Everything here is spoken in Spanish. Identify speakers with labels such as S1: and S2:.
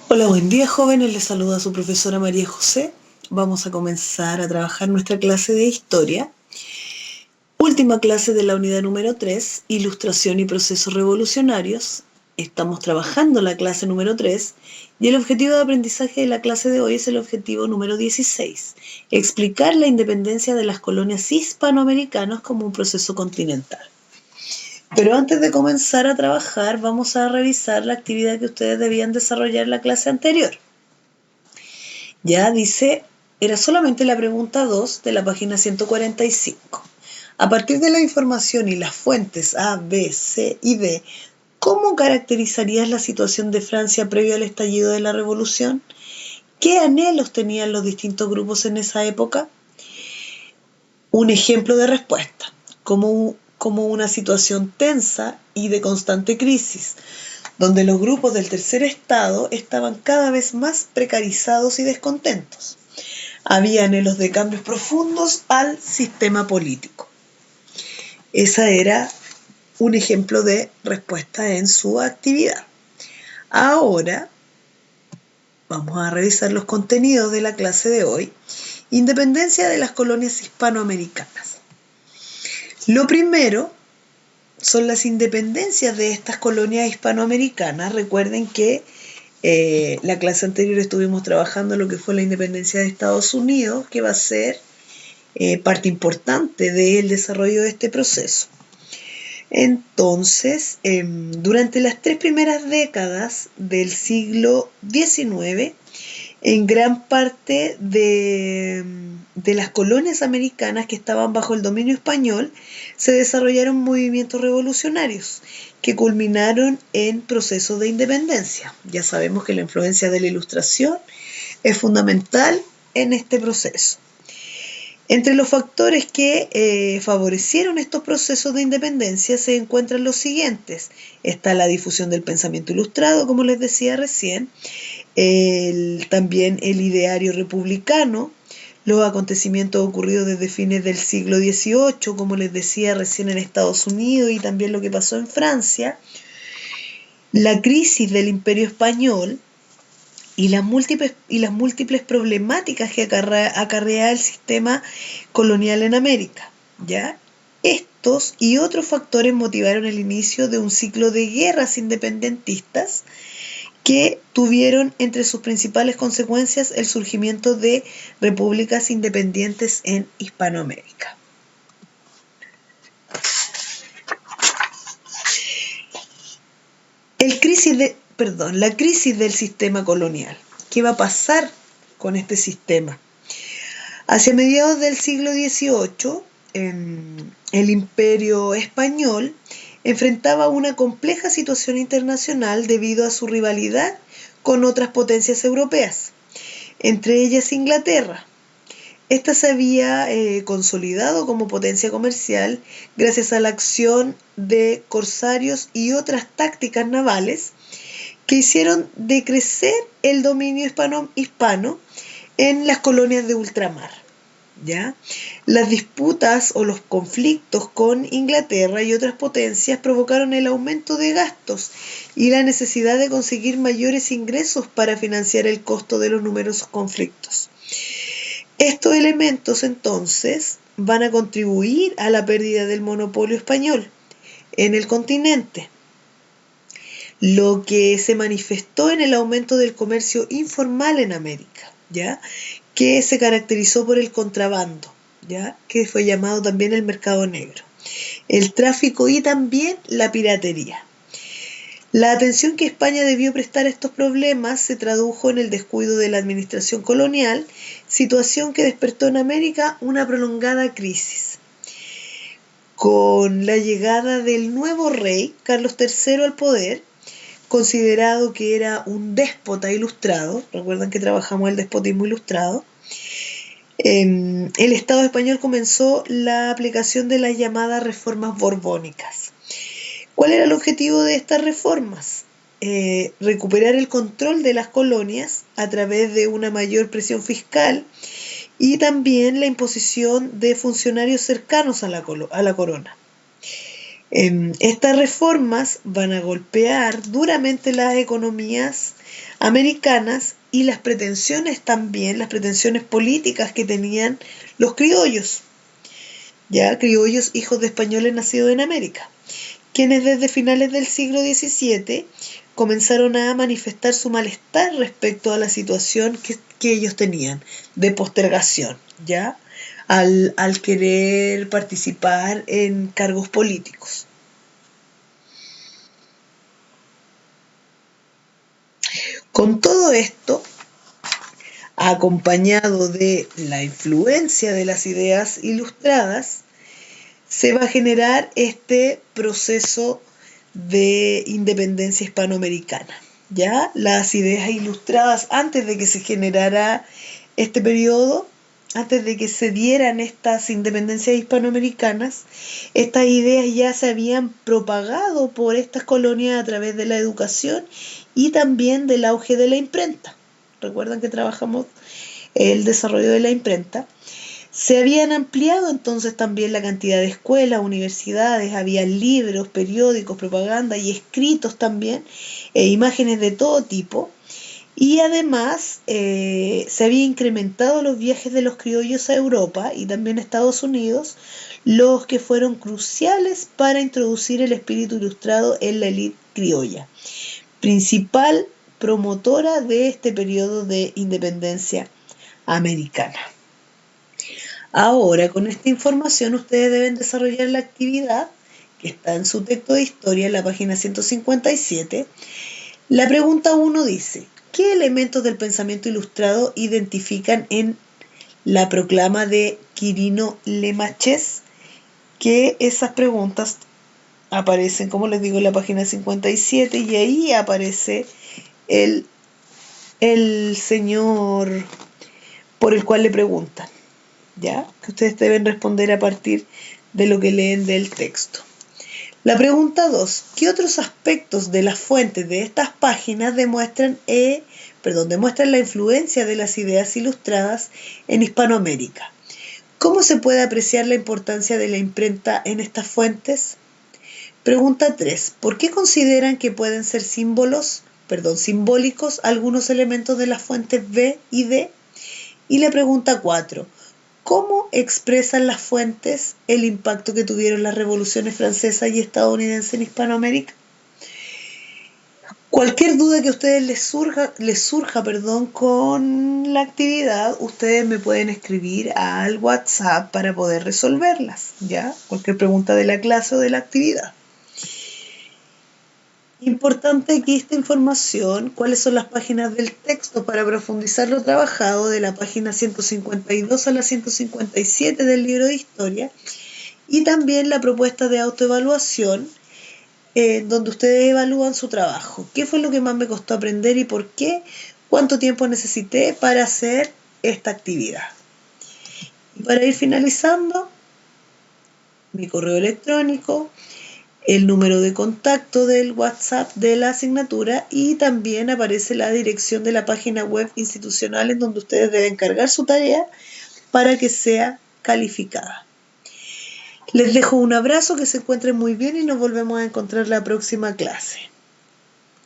S1: Hola, buen día jóvenes, les saluda su profesora María José. Vamos a comenzar a trabajar nuestra clase de historia. Última clase de la unidad número 3, Ilustración y procesos revolucionarios. Estamos trabajando la clase número 3 y el objetivo de aprendizaje de la clase de hoy es el objetivo número 16, explicar la independencia de las colonias hispanoamericanas como un proceso continental. Pero antes de comenzar a trabajar, vamos a revisar la actividad que ustedes debían desarrollar en la clase anterior. Ya dice, era solamente la pregunta 2 de la página 145. A partir de la información y las fuentes A, B, C y D, ¿cómo caracterizarías la situación de Francia previo al estallido de la Revolución? ¿Qué anhelos tenían los distintos grupos en esa época? Un ejemplo de respuesta, como una situación tensa y de constante crisis, donde los grupos del tercer estado estaban cada vez más precarizados y descontentos. Había anhelos de cambios profundos al sistema político. Esa era un ejemplo de respuesta en su actividad. Ahora vamos a revisar los contenidos de la clase de hoy. Independencia de las colonias hispanoamericanas. Lo primero son las independencias de estas colonias hispanoamericanas. Recuerden que la clase anterior estuvimos trabajando lo que fue la independencia de Estados Unidos, que va a ser parte importante del desarrollo de este proceso. Entonces, durante las 3 primeras décadas del siglo XIX, en gran parte de las colonias americanas que estaban bajo el dominio español, se desarrollaron movimientos revolucionarios que culminaron en procesos de independencia. Ya sabemos que la influencia de la Ilustración es fundamental en este proceso. Entre los factores que favorecieron estos procesos de independencia se encuentran los siguientes. Está la difusión del pensamiento ilustrado, como les decía recién, también el ideario republicano, los acontecimientos ocurridos desde fines del siglo XVIII, como les decía recién en Estados Unidos y también lo que pasó en Francia, la crisis del Imperio Español, y las múltiples problemáticas que acarrea el sistema colonial en América, ¿ya? Estos y otros factores motivaron el inicio de un ciclo de guerras independentistas que tuvieron entre sus principales consecuencias el surgimiento de repúblicas independientes en Hispanoamérica. La crisis del sistema colonial. ¿Qué va a pasar con este sistema? Hacia mediados del siglo XVIII, el Imperio Español enfrentaba una compleja situación internacional debido a su rivalidad con otras potencias europeas, entre ellas Inglaterra. Esta se había consolidado como potencia comercial gracias a la acción de corsarios y otras tácticas navales que hicieron decrecer el dominio hispano en las colonias de ultramar. ¿Ya? Las disputas o los conflictos con Inglaterra y otras potencias provocaron el aumento de gastos y la necesidad de conseguir mayores ingresos para financiar el costo de los numerosos conflictos. Estos elementos entonces van a contribuir a la pérdida del monopolio español en el continente, lo que se manifestó en el aumento del comercio informal en América, ¿ya? Que se caracterizó por el contrabando, ¿ya? Que fue llamado también el mercado negro, el tráfico y también la piratería. La atención que España debió prestar a estos problemas se tradujo en el descuido de la administración colonial, situación que despertó en América una prolongada crisis. Con la llegada del nuevo rey, Carlos III, al poder, considerado que era un déspota ilustrado, recuerdan que trabajamos el despotismo ilustrado, el Estado español comenzó la aplicación de las llamadas reformas borbónicas. ¿Cuál era el objetivo de estas reformas? Recuperar el control de las colonias a través de una mayor presión fiscal y también la imposición de funcionarios cercanos a la corona. Estas reformas van a golpear duramente las economías americanas y las pretensiones también, las pretensiones políticas que tenían los criollos, ya criollos hijos de españoles nacidos en América, quienes desde finales del siglo XVII comenzaron a manifestar su malestar respecto a la situación que ellos tenían de postergación, ¿ya? Al querer participar en cargos políticos. Con todo esto, acompañado de la influencia de las ideas ilustradas, se va a generar este proceso de independencia hispanoamericana. ¿Ya? Las ideas ilustradas, antes de que se generara este periodo, antes de que se dieran estas independencias hispanoamericanas, estas ideas ya se habían propagado por estas colonias a través de la educación y también del auge de la imprenta. Recuerdan que trabajamos el desarrollo de la imprenta. Se habían ampliado entonces también la cantidad de escuelas, universidades, había libros, periódicos, propaganda y escritos también, imágenes de todo tipo. Y además se había incrementado los viajes de los criollos a Europa y también a Estados Unidos, los que fueron cruciales para introducir el espíritu ilustrado en la élite criolla, principal promotora de este periodo de independencia americana. Ahora, con esta información, ustedes deben desarrollar la actividad que está en su texto de historia en la página 157. La pregunta 1 dice: ¿qué elementos del pensamiento ilustrado identifican en la proclama de Quirino Lemachés? Que esas preguntas aparecen, como les digo, en la página 57 y ahí aparece el señor por el cual le preguntan, ¿ya? Que ustedes deben responder a partir de lo que leen del texto. La pregunta 2. ¿Qué otros aspectos de las fuentes de estas páginas demuestran la influencia de las ideas ilustradas en Hispanoamérica? ¿Cómo se puede apreciar la importancia de la imprenta en estas fuentes? Pregunta 3. ¿Por qué consideran que pueden ser simbólicos algunos elementos de las fuentes B y D? Y la pregunta 4. ¿Cómo expresan las fuentes el impacto que tuvieron las revoluciones francesa y estadounidense en Hispanoamérica? Cualquier duda que a ustedes les surja con la actividad, ustedes me pueden escribir al WhatsApp para poder resolverlas, ¿ya? Cualquier pregunta de la clase o de la actividad. Importante aquí esta información, cuáles son las páginas del texto para profundizar lo trabajado de la página 152 a la 157 del libro de historia y también la propuesta de autoevaluación donde ustedes evalúan su trabajo. ¿Qué fue lo que más me costó aprender y por qué? ¿Cuánto tiempo necesité para hacer esta actividad? Y para ir finalizando, mi correo electrónico, el número de contacto del WhatsApp de la asignatura y también aparece la dirección de la página web institucional en donde ustedes deben cargar su tarea para que sea calificada. Les dejo un abrazo, que se encuentren muy bien y nos volvemos a encontrar la próxima clase.